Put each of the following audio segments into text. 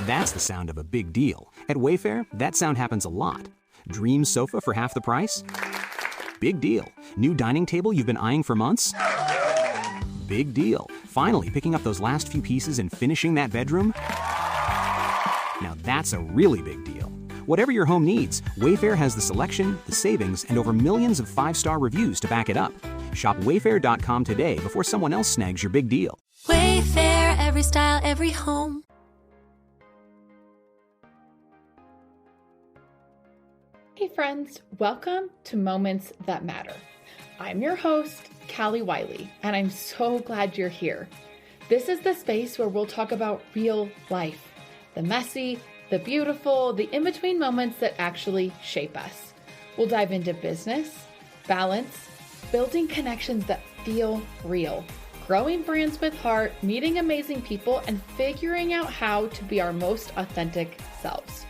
That's the sound of a big deal. At Wayfair, that sound happens a lot. Dream sofa for half the price? Big deal. New dining table you've been eyeing for months? Big deal. Finally picking up those last few pieces and finishing that bedroom? Now that's a really big deal. Whatever your home needs, Wayfair has the selection, the savings, and over millions of 5-star reviews to back it up. Shop Wayfair.com today before someone else snags your big deal. Wayfair, every style, every home. Hey friends, welcome to Moments That Matter. I'm your host, Callie Wiley, and I'm so glad you're here. This is the space where we'll talk about real life, the messy, the beautiful, the in-between moments that actually shape us. We'll dive into business, balance, building connections that feel real, growing brands with heart, meeting amazing people, and figuring out how to be our most authentic selves.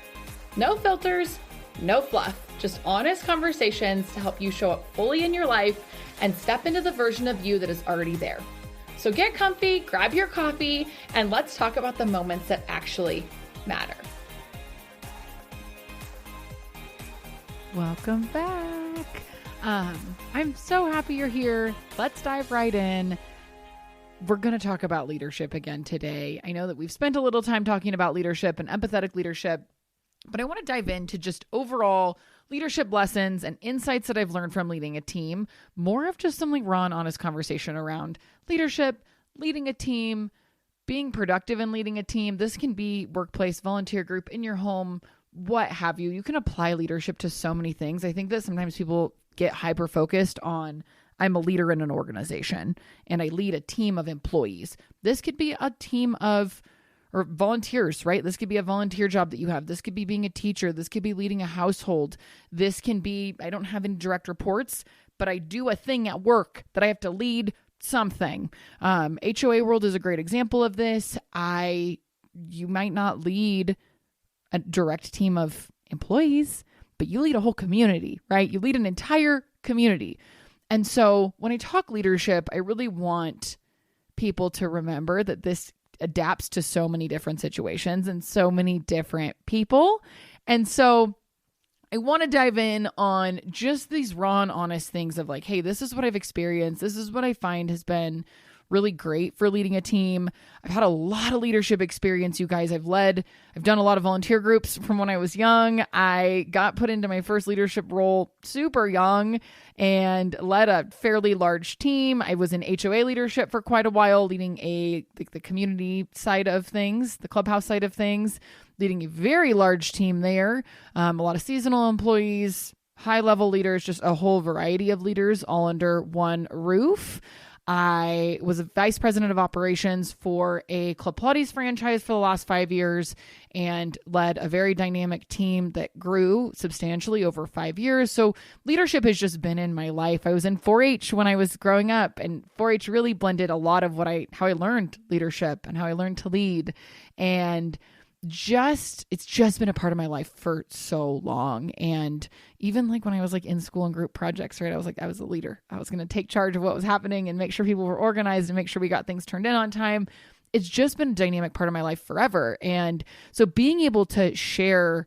No filters, no fluff, just honest conversations to help you show up fully in your life and step into the version of you that is already there. So get comfy, grab your coffee, and let's talk about the moments that actually matter. Welcome back. I'm so happy you're here. Let's dive right in. We're going to talk about leadership again today. I know that we've spent a little time talking about leadership and empathetic leadership, but I want to dive into just overall leadership lessons and insights that I've learned from leading a team. More of just some like raw and honest conversation around leadership, leading a team, being productive in leading a team. This can be workplace, volunteer group, in your home, what have you. You can apply leadership to so many things. I think that sometimes people get hyper focused on, I'm a leader in an organization and I lead a team of employees. This could be a team of or volunteers, right? This could be a volunteer job that you have. This could be being a teacher. This could be leading a household. This can be, I don't have any direct reports, but I do a thing at work that I have to lead something. HOA world is a great example of this. You might not lead a direct team of employees, but you lead a whole community, right? You lead an entire community. And so when I talk leadership, I really want people to remember that this adapts to so many different situations and so many different people. And so I want to dive in on just these raw and honest things of like, hey, this is what I've experienced. This is what I find has been really great for leading a team. I've had a lot of leadership experience, you guys. I've done a lot of volunteer groups from when I was young. I got put into my first leadership role super young and led a fairly large team. I was in HOA leadership for quite a while, leading the community side of things, the clubhouse side of things, leading a very large team there. A lot of seasonal employees, high-level leaders, just a whole variety of leaders all under one roof. I was a vice president of operations for a Club Pilates franchise for the last 5 years and led a very dynamic team that grew substantially over 5 years. So leadership has just been in my life. I was in 4-H when I was growing up, and 4-H really blended a lot of how I learned leadership and how I learned to lead. And it's just been a part of my life for so long. And even like when I was like in school and group projects, right? I was a leader. I was going to take charge of what was happening and make sure people were organized and make sure we got things turned in on time. It's just been a dynamic part of my life forever. And so being able to share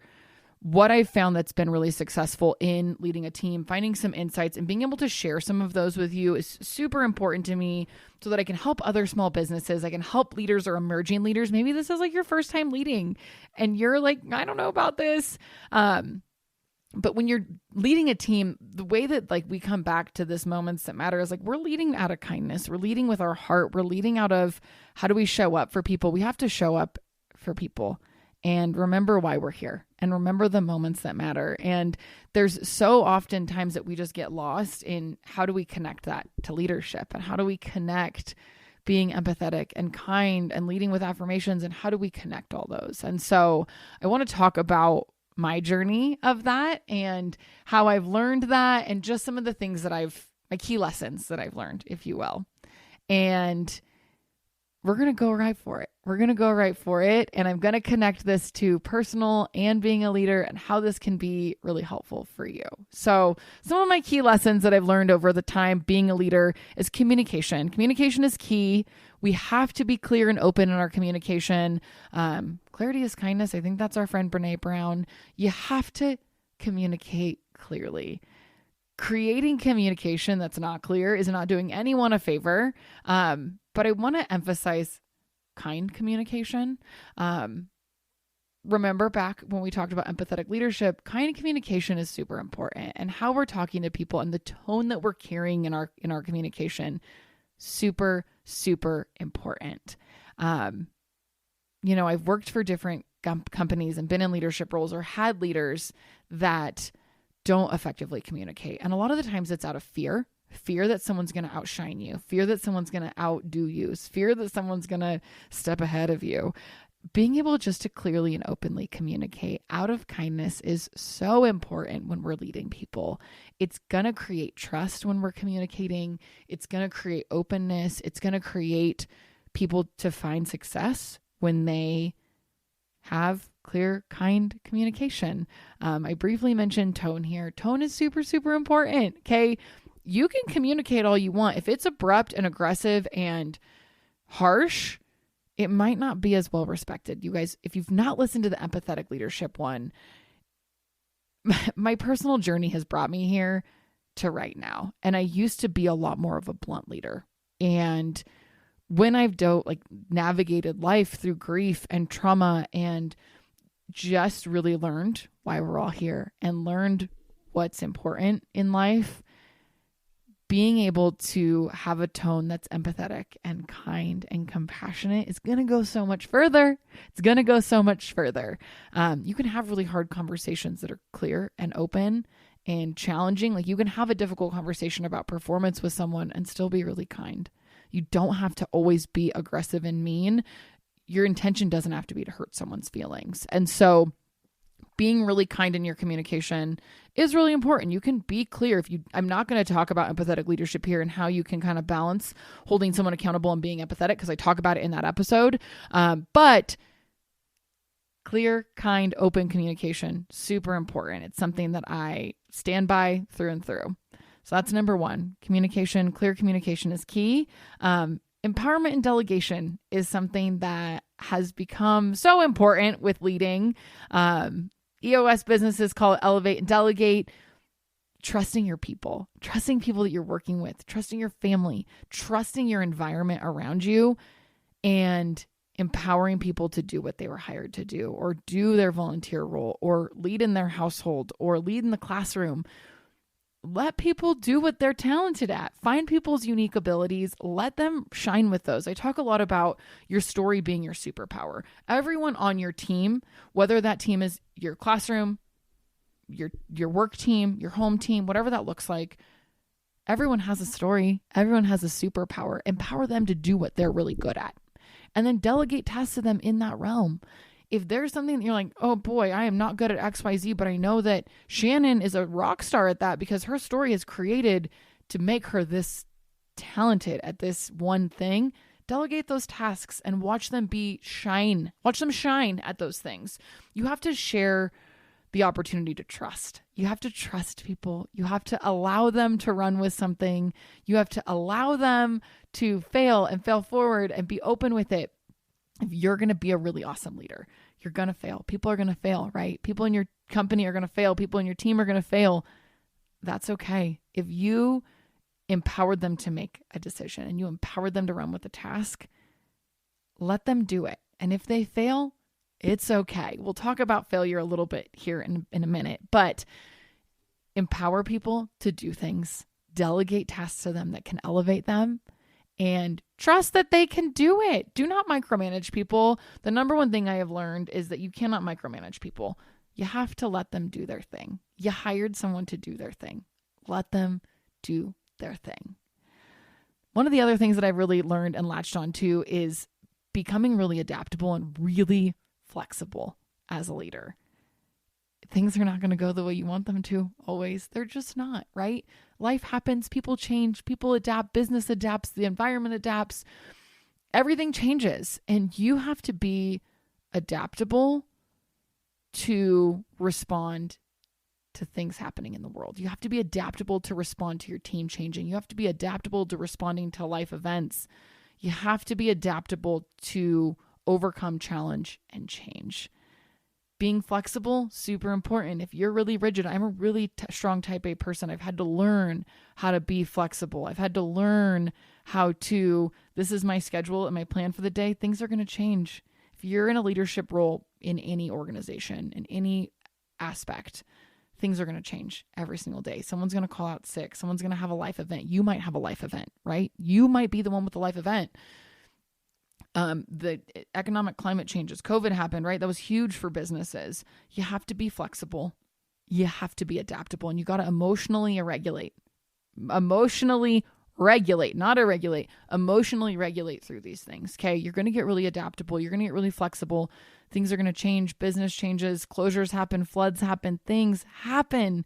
what I've found that's been really successful in leading a team, finding some insights and being able to share some of those with you is super important to me so that I can help other small businesses. I can help leaders or emerging leaders. Maybe this is like your first time leading and you're like, I don't know about this. But when you're leading a team, the way that like we come back to this moments that matter is like, we're leading out of kindness. We're leading with our heart. We're leading out of how do we show up for people? We have to show up for people. And remember why we're here and remember the moments that matter. And there's so often times that we just get lost in how do we connect that to leadership and how do we connect being empathetic and kind and leading with affirmations and how do we connect all those? And so I want to talk about my journey of that and how I've learned that and just some of the things that my key lessons that I've learned, if you will. And we're going to go right for it. we're going to go right for it. And I'm going to connect this to personal and being a leader and how this can be really helpful for you. So some of my key lessons that I've learned over the time being a leader is communication. Communication is key. We have to be clear and open in our communication. Clarity is kindness. I think that's our friend Brene Brown. You have to communicate clearly. Creating communication that's not clear is not doing anyone a favor. But I want to emphasize kind communication. Remember back when we talked about empathetic leadership, kind communication is super important, and how we're talking to people and the tone that we're carrying in our communication, super, super important. I've worked for different companies and been in leadership roles or had leaders that don't effectively communicate. And a lot of the times it's out of fear that someone's going to outshine you, fear that someone's going to outdo you, fear that someone's going to step ahead of you. Being able just to clearly and openly communicate out of kindness is so important when we're leading people. It's going to create trust when we're communicating. It's going to create openness. It's going to create people to find success when they have clear, kind communication. I briefly mentioned tone here. Tone is super, super important. Okay. You can communicate all you want. If it's abrupt and aggressive and harsh, it might not be as well respected. You guys, if you've not listened to the empathetic leadership one, my personal journey has brought me here to right now. And I used to be a lot more of a blunt leader. And when I've navigated life through grief and trauma and just really learned why we're all here and learned what's important in life, being able to have a tone that's empathetic and kind and compassionate is going to go so much further. It's going to go so much further. You can have really hard conversations that are clear and open and challenging. Like you can have a difficult conversation about performance with someone and still be really kind. You don't have to always be aggressive and mean. Your intention doesn't have to be to hurt someone's feelings. And so being really kind in your communication is really important. You can be clear. I'm not going to talk about empathetic leadership here and how you can kind of balance holding someone accountable and being empathetic, because I talk about it in that episode. But clear, kind, open communication, super important. It's something that I stand by through and through. So that's number one. Communication, clear communication is key. Empowerment and delegation is something that has become so important with leading. EOS businesses call it elevate and delegate. Trusting your people, trusting people that you're working with, trusting your family, trusting your environment around you, and empowering people to do what they were hired to do, or do their volunteer role, or lead in their household, or lead in the classroom. Let people do what they're talented at. Find people's unique abilities. Let them shine with those. I talk a lot about your story being your superpower. Everyone on your team, whether that team is your classroom, your work team, your home team, whatever that looks like, everyone has a story. Everyone has a superpower. Empower them to do what they're really good at. And then delegate tasks to them in that realm. If there's something that you're like, oh boy, I am not good at XYZ, but I know that Shannon is a rock star at that because her story is created to make her this talented at this one thing, delegate those tasks and watch them shine at those things. You have to share the opportunity to trust. You have to trust people. You have to allow them to run with something. You have to allow them to fail and fail forward and be open with it. If you're going to be a really awesome leader, you're going to fail. People are going to fail, right? People in your company are going to fail. People in your team are going to fail. That's okay. If you empowered them to make a decision and you empowered them to run with the task, let them do it. And if they fail, it's okay. We'll talk about failure a little bit here in a minute, but empower people to do things, delegate tasks to them that can elevate them, and trust that they can do it. Do not micromanage people. The number one thing I have learned is that you cannot micromanage people. You have to let them do their thing. You hired someone to do their thing. Let them do their thing. One of the other things that I've really learned and latched onto is becoming really adaptable and really flexible as a leader. Things are not going to go the way you want them to always. They're just not, right? Life happens. People change. People adapt. Business adapts. The environment adapts. everything changes, and you have to be adaptable to respond to things happening in the world. You have to be adaptable to respond to your team changing. You have to be adaptable to responding to life events. You have to be adaptable to overcome challenge and change. Being flexible, super important. If you're really rigid, I'm a really strong type A person. I've had to learn how to be flexible. I've had to learn how to, this is my schedule and my plan for the day. Things are going to change. If you're in a leadership role in any organization, in any aspect, things are going to change every single day. Someone's going to call out sick. Someone's going to have a life event. You might have a life event, right? You might be the one with the life event. The economic climate changes, COVID happened, right? That was huge for businesses. You have to be flexible. You have to be adaptable, and you got to emotionally regulate, not irregulate, emotionally regulate through these things. Okay. You're going to get really adaptable. You're going to get really flexible. Things are going to change. Business changes, closures happen, floods happen, things happen.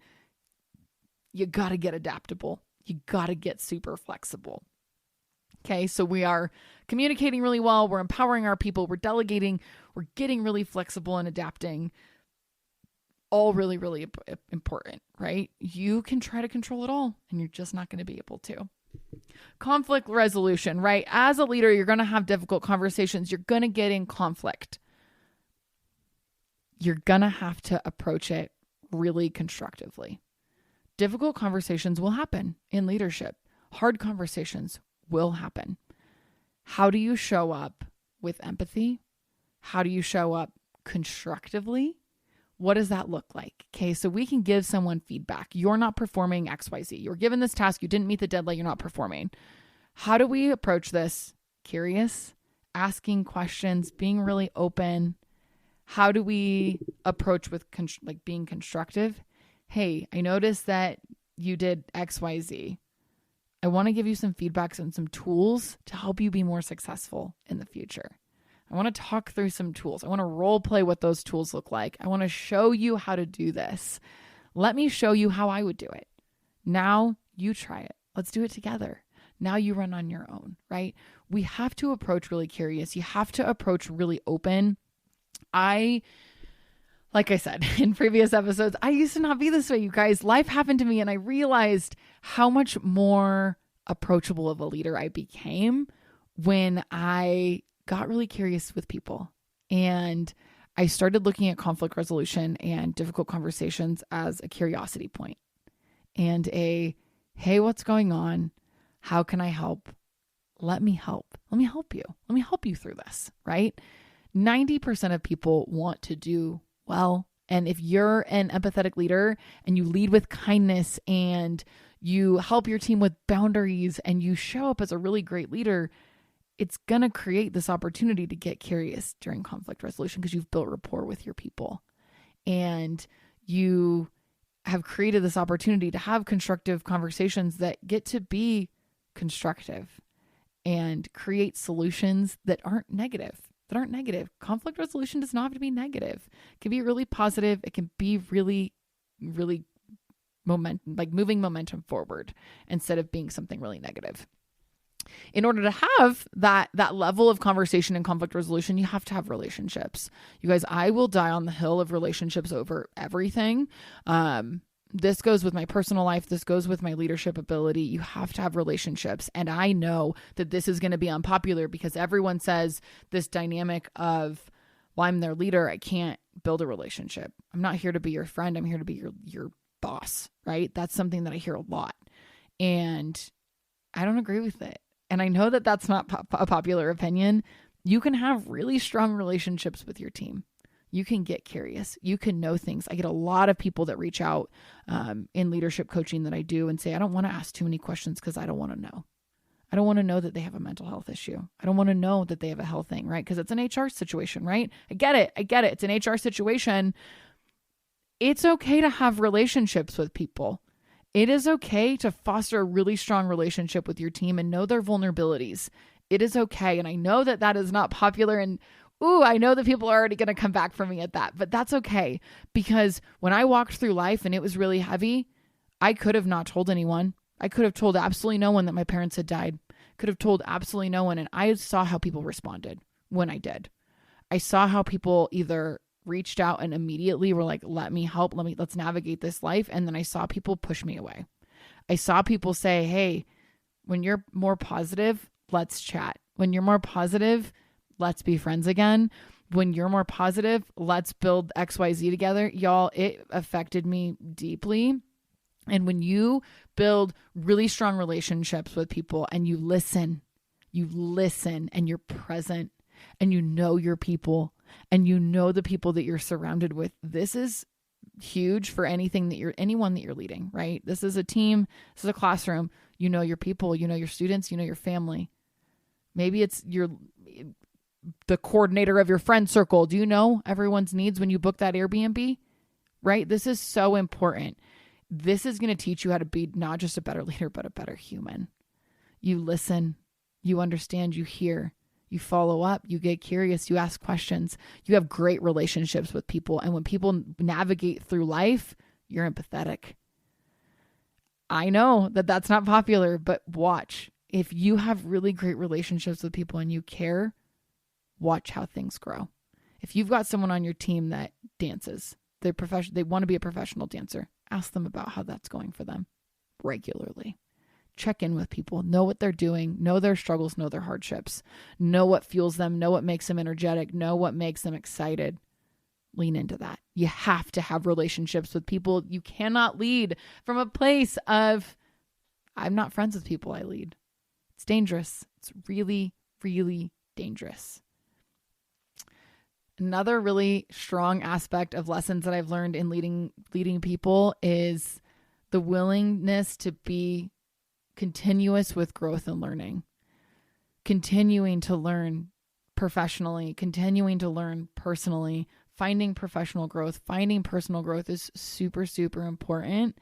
You got to get adaptable. You got to get super flexible. Okay. So we are communicating really well. We're empowering our people. We're delegating. We're getting really flexible and adapting. All really, really important, right? You can try to control it all, and you're just not going to be able to. Conflict resolution, right? As a leader, you're going to have difficult conversations. You're going to get in conflict. You're going to have to approach it really constructively. Difficult conversations will happen in leadership. Hard conversations will happen. How do you show up with empathy? How do you show up constructively? What does that look like? Okay, so we can give someone feedback. You're not performing XYZ. You're given this task. You didn't meet the deadline. You're not performing. How do we approach this? Curious, asking questions, being really open. How do we approach with being constructive? Hey, I noticed that you did XYZ. I want to give you some feedbacks and some tools to help you be more successful in the future. I want to talk through some tools. I want to role play what those tools look like. I want to show you how to do this. Let me show you how I would do it. Now you try it. Let's do it together. Now you run on your own, right? We have to approach really curious. You have to approach really open. Like I said in previous episodes, I used to not be this way, you guys. Life happened to me, and I realized how much more approachable of a leader I became when I got really curious with people. And I started looking at conflict resolution and difficult conversations as a curiosity point and hey, what's going on? How can I help? Let me help. Let me help you. Let me help you through this, right? 90% of people want to do well. And if you're an empathetic leader and you lead with kindness and you help your team with boundaries and you show up as a really great leader, it's going to create this opportunity to get curious during conflict resolution because you've built rapport with your people and you have created this opportunity to have constructive conversations that get to be constructive and create solutions that aren't negative. Conflict resolution does not have to be negative. It can be really positive. It can be really, really moving momentum forward instead of being something really negative. In order to have that level of conversation and conflict resolution, you have to have relationships. You guys, I will die on the hill of relationships over everything. This goes with my personal life. This goes with my leadership ability. You have to have relationships. And I know that this is going to be unpopular because everyone says this dynamic of, well, I'm their leader. I can't build a relationship. I'm not here to be your friend. I'm here to be your boss, right? That's something that I hear a lot. And I don't agree with it. And I know that that's not a popular opinion. You can have really strong relationships with your team. You can get curious. You can know things. I get a lot of people that reach out in leadership coaching that I do and say, I don't want to ask too many questions because I don't want to know. I don't want to know that they have a mental health issue. I don't want to know that they have a health thing, right? Because it's an HR situation, right? I get it. It's an HR situation. It's okay to have relationships with people. It is okay to foster a really strong relationship with your team and know their vulnerabilities. It is okay. And I know that that is not popular and I know that people are already going to come back for me at that, but that's okay. Because when I walked through life and it was really heavy, I could have not told anyone. I could have told absolutely no one that my parents had died. could have told absolutely no one. And I saw how people responded when I did. I saw how people either reached out and immediately were like, let me help. Let's navigate this life. And then I saw people push me away. I saw people say, hey, when you're more positive, let's chat. When you're more positive, let's be friends again. When you're more positive, let's build XYZ together. Y'all, it affected me deeply. And when you build really strong relationships with people and you listen and you're present and you know your people and you know the people that you're surrounded with, this is huge for anyone that you're leading, right? This is a team. This is a classroom. You know your people, you know your students, you know your family. Maybe it's the coordinator of your friend circle. Do you know everyone's needs when you book that Airbnb? Right? This is so important. This is going to teach you how to be not just a better leader, but a better human. You listen, you understand, you hear, you follow up, you get curious, you ask questions, you have great relationships with people. And when people navigate through life, you're empathetic. I know that that's not popular, but watch. If you have really great relationships with people and you care, watch how things grow. If you've got someone on your team that dances, they want to be a professional dancer, ask them about how that's going for them regularly. Check in with people, know what they're doing, know their struggles, know their hardships, know what fuels them, know what makes them energetic, know what makes them excited. Lean into that. You have to have relationships with people. You cannot lead from a place of, I'm not friends with people I lead. It's dangerous. It's really, really dangerous. Another really strong aspect of lessons that I've learned in leading people is the willingness to be continuous with growth and learning, continuing to learn professionally, continuing to learn personally, finding professional growth, finding personal growth is super, super important.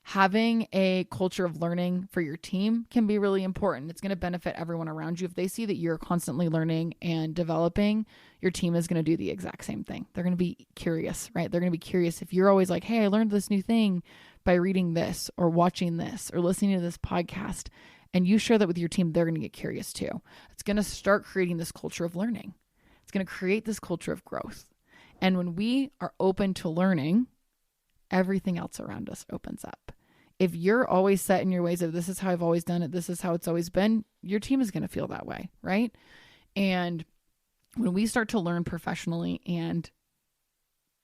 Having a culture of learning for your team can be really important. It's going to benefit everyone around you. If they see that you're constantly learning and developing, your team is going to do the exact same thing. They're going to be curious, right? They're going to be curious. If you're always like, hey, I learned this new thing by reading this or watching this or listening to this podcast, and you share that with your team, they're going to get curious too. It's going to start creating this culture of learning. It's going to create this culture of growth. And when we are open to learning, everything else around us opens up. If you're always set in your ways of this is how I've always done it, this is how it's always been, your team is going to feel that way, right? And when we start to learn professionally and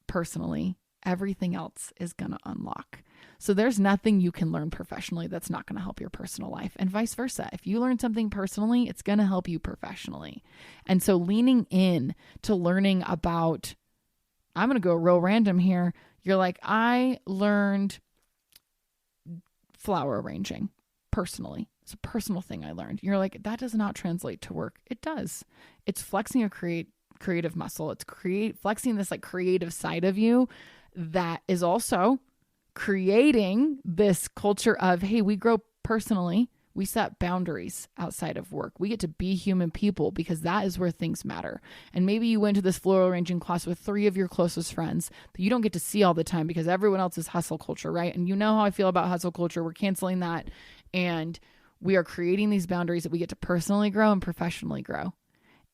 personally, everything else is going to unlock. So there's nothing you can learn professionally that's not going to help your personal life, and vice versa. If you learn something personally, it's going to help you professionally. And so leaning in to learning about, I'm going to go real random here. You're like, I learned flower arranging personally. It's a personal thing I learned. You're like, that does not translate to work. It does. It's flexing a creative muscle. It's flexing this like creative side of you that is also creating this culture of, hey, we grow personally. We set boundaries outside of work. We get to be human people because that is where things matter. And maybe you went to this floral arranging class with 3 of your closest friends that you don't get to see all the time because everyone else is hustle culture, right? And you know how I feel about hustle culture. We're canceling that. And we are creating these boundaries that we get to personally grow and professionally grow.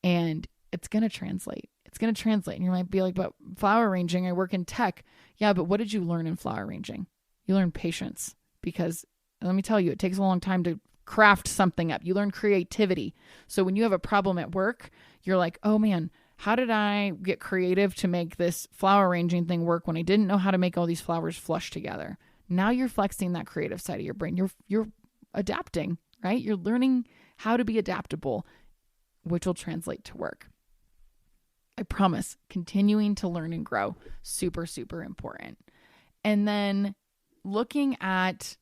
And it's going to translate. It's going to translate. And you might be like, but flower arranging, I work in tech. Yeah, but what did you learn in flower arranging? You learn patience because let me tell you, it takes a long time to craft something up. You learn creativity. So when you have a problem at work, you're like, oh man, how did I get creative to make this flower arranging thing work when I didn't know how to make all these flowers flush together? Now you're flexing that creative side of your brain. You're adapting, right? You're learning how to be adaptable, which will translate to work. I promise, continuing to learn and grow, super, super important. And then looking at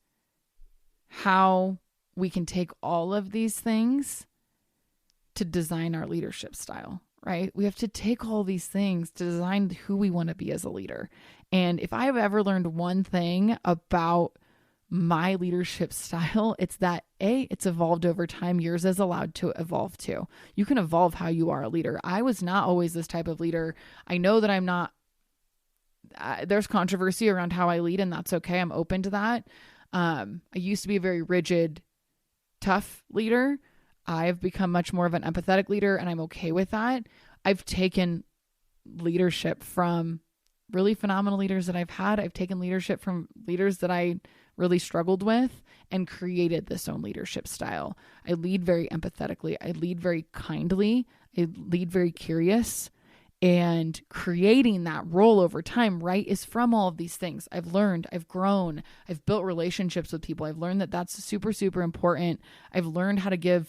how we can take all of these things to design our leadership style, right? We have to take all these things to design who we want to be as a leader. And if I have ever learned one thing about my leadership style, it's that it's evolved over time. Yours is allowed to evolve too. You can evolve how you are a leader. I was not always this type of leader. I know that I'm not, there's controversy around how I lead, and that's okay. I'm open to that. I used to be a very rigid, tough leader. I've become much more of an empathetic leader, and I'm okay with that. I've taken leadership from really phenomenal leaders that I've had. I've taken leadership from leaders that I really struggled with and created this own leadership style. I lead very empathetically. I lead very kindly. I lead very curious. And creating that role over time, right, is from all of these things. I've learned, I've grown, I've built relationships with people. I've learned that that's super, super important. I've learned how to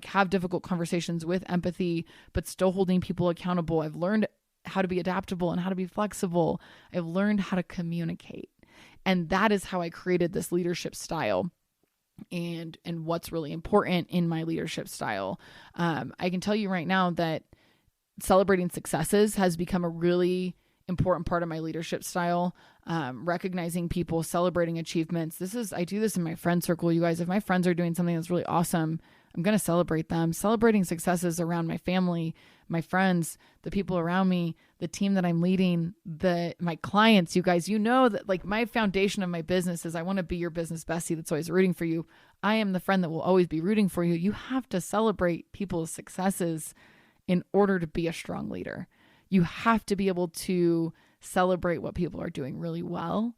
have difficult conversations with empathy, but still holding people accountable. I've learned how to be adaptable and how to be flexible. I've learned how to communicate. And that is how I created this leadership style and what's really important in my leadership style. I can tell you right now that celebrating successes has become a really important part of my leadership style. Recognizing people, celebrating achievements. I do this in my friend circle, you guys. If my friends are doing something that's really awesome, I'm going to celebrate them. Celebrating successes around my family, my friends, the people around me, the team that I'm leading, my clients, you guys, you know that like my foundation of my business is I want to be your business bestie that's always rooting for you. I am the friend that will always be rooting for you. You have to celebrate people's successes in order to be a strong leader. You have to be able to celebrate what people are doing really well.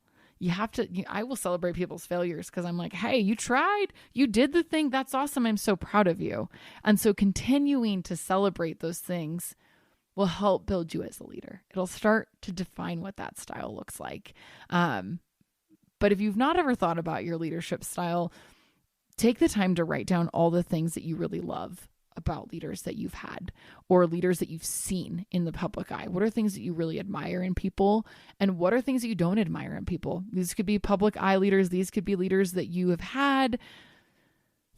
I will celebrate people's failures because I'm like, hey, you tried, you did the thing. That's awesome. I'm so proud of you. And so continuing to celebrate those things will help build you as a leader. It'll start to define what that style looks like. But if you've not ever thought about your leadership style, take the time to write down all the things that you really love about leaders that you've had or leaders that you've seen in the public eye. What are things that you really admire in people? And what are things that you don't admire in people? These could be public eye leaders. These could be leaders that you have had.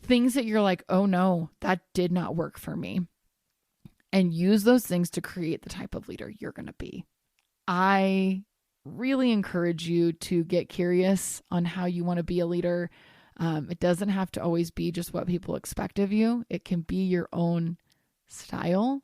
Things that you're like, oh no, that did not work for me. And use those things to create the type of leader you're going to be. I really encourage you to get curious on how you want to be a leader. It doesn't have to always be just what people expect of you. It can be your own style.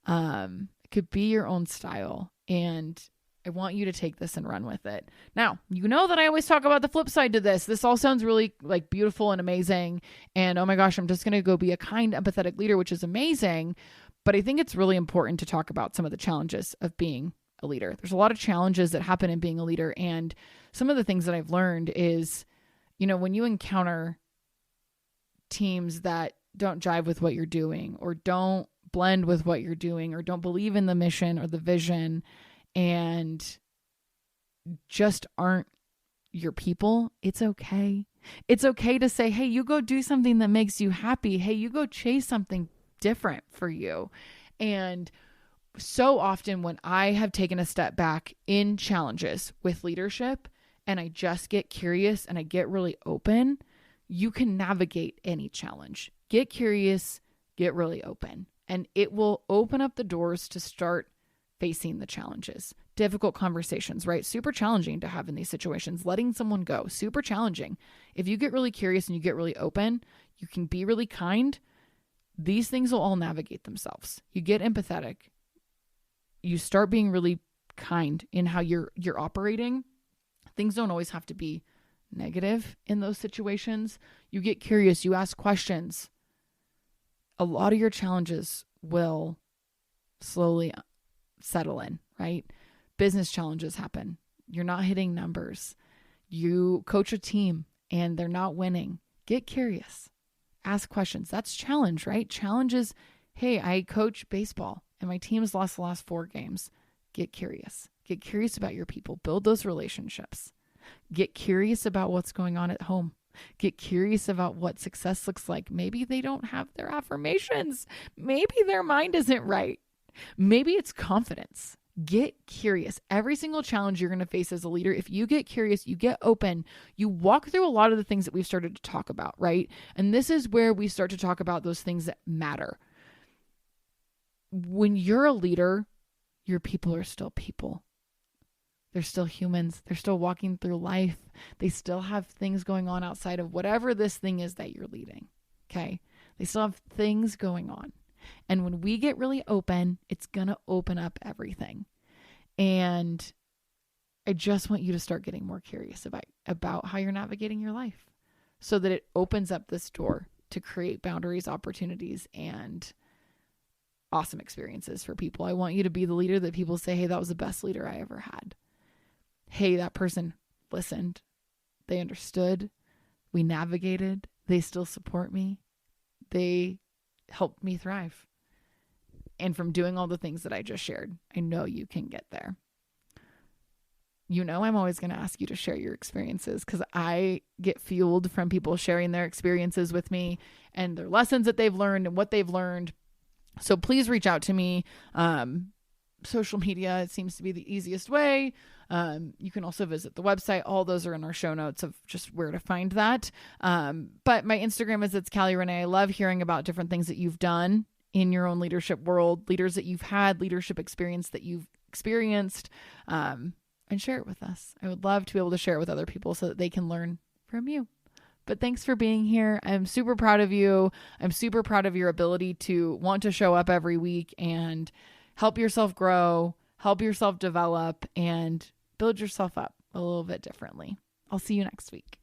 It could be your own style. And I want you to take this and run with it. Now, you know that I always talk about the flip side to this. This all sounds really like beautiful and amazing. And oh my gosh, I'm just going to go be a kind, empathetic leader, which is amazing. But I think it's really important to talk about some of the challenges of being a leader. There's a lot of challenges that happen in being a leader. And some of the things that I've learned is, when you encounter teams that don't jive with what you're doing or don't blend with what you're doing or don't believe in the mission or the vision and just aren't your people, it's okay. It's okay to say, hey, you go do something that makes you happy. Hey, you go chase something different for you. And so often when I have taken a step back in challenges with leadership, and I just get curious and I get really open, you can navigate any challenge. Get curious, get really open, and it will open up the doors to start facing the challenges. Difficult conversations, right? Super challenging to have in these situations. Letting someone go, super challenging. If you get really curious and you get really open, you can be really kind. These things will all navigate themselves. You get empathetic. You start being really kind in how you're operating. Things don't always have to be negative in those situations. You get curious, you ask questions. A lot of your challenges will slowly settle in, right? Business challenges happen. You're not hitting numbers. You coach a team and they're not winning. Get curious. Ask questions. That's challenge, right? Challenge is, hey, I coach baseball and my team's lost the last 4 games. Get curious. Get curious about your people. Build those relationships. Get curious about what's going on at home. Get curious about what success looks like. Maybe they don't have their affirmations. Maybe their mind isn't right. Maybe it's confidence. Get curious. Every single challenge you're going to face as a leader, if you get curious, you get open, you walk through a lot of the things that we've started to talk about, right? And this is where we start to talk about those things that matter. When you're a leader, your people are still people. They're still humans. They're still walking through life. They still have things going on outside of whatever this thing is that you're leading. Okay. They still have things going on. And when we get really open, it's going to open up everything. And I just want you to start getting more curious about how you're navigating your life so that it opens up this door to create boundaries, opportunities, and awesome experiences for people. I want you to be the leader that people say, hey, that was the best leader I ever had. Hey, that person listened. They understood. We navigated. They still support me. They helped me thrive. And from doing all the things that I just shared, I know you can get there. You know, I'm always going to ask you to share your experiences because I get fueled from people sharing their experiences with me and their lessons that they've learned and what they've learned. So please reach out to me. Social media, it seems to be the easiest way. You can also visit the website. All those are in our show notes of just where to find that. But my Instagram is it's Callie Renee. I love hearing about different things that you've done in your own leadership world, leaders that you've had, leadership experience that you've experienced, and share it with us. I would love to be able to share it with other people so that they can learn from you. But thanks for being here. I'm super proud of you. I'm super proud of your ability to want to show up every week and help yourself grow, help yourself develop, and build yourself up a little bit differently. I'll see you next week.